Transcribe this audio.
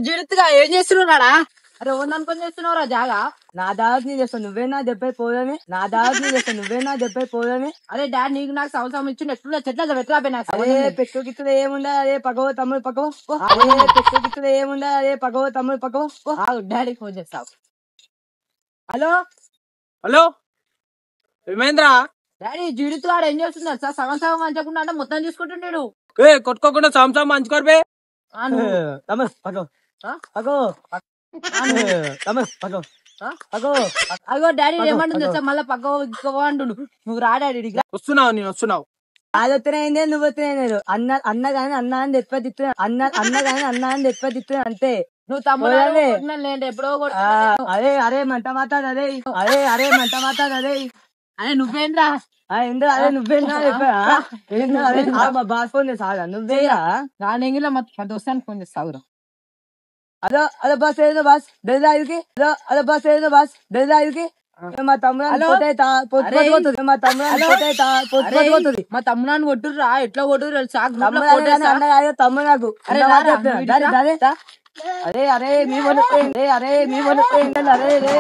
జీడిత్తుగా ఏం చేస్తున్నాడా? అరే ఓన్ అనుకొని చేస్తున్నావురా జాగా? నా దావత్ నీ చేస్తాను నువ్వేనా దెబ్బై పోదని నా దావత్ నీ చేస్తాను నువ్వేనా దెబ్బై పోదని. అరే డాడీ నీకు నాకు సంవత్సరం ఇచ్చిండు ఎట్లా చెట్ల పెట్టరాబే నాకు అదే పెట్టు గిట్టులో ఏముందా అదే పగవ తమ్ముడు పగవ అదే పెట్టు గిట్టులో ఏముందా అదే పగవ తమ్ముడు పగవ. డాడీకి ఫోన్ చేస్తావు. హలో హలో ఏమైందిరా? డాడీ జీడిత్తు వాడు ఏం చేస్తున్నాడు సార్? సగం సగం మంచకుండా అంటే మొత్తం చూసుకుంటున్నాడు. కొట్టుకోకుండా సంవత్సరం మంచుకోరు తమ్ముడు పగవ పగవ తమ్ముడు పగవ పగవ. అగో డాడీ ఏమంటుంది సార్? మళ్ళీ పక్క అంటుండు. నువ్వు రా డాడీ. వస్తున్నావు నేను వస్తున్నావు. అది వస్తున్నాయిందే నువ్వు వస్తున్నాయి. అన్న గాని అన్న అని తెప్పదిస్తున్నా అన్న గాని అన్న అని తెప్పదిస్తున్నా అంతే. నువ్వు తమ్ముడు ఎప్పుడో అరే అరే మంట మాట్లాడు అదే అరే అరే మంట మాట్లాడు అదే. అరే నువ్వేంద్రా? అదే నువ్వేనా అరే మా బాస్ ఫోన్ చేస్తా నువ్వేరా నా నెంగిలో మా దోస్తానికి ఫోన్ చేస్తావురా. అదో అదో బస్ ఏదో బస్ డెలివరీకి అదో బస్ ఏదో బస్ డెలివరీకి మా తమ్ముడు పోతుంది మా తమ్ముడు పోతుంది. మా తమ్ముడాన్ని కొట్టుర్రా ఎట్లా కొట్టురు తెలుసా? తమ్ముడు నాకు అరే అరే మీ వాళ్ళు అరే మీ వాళ్ళు అరే రే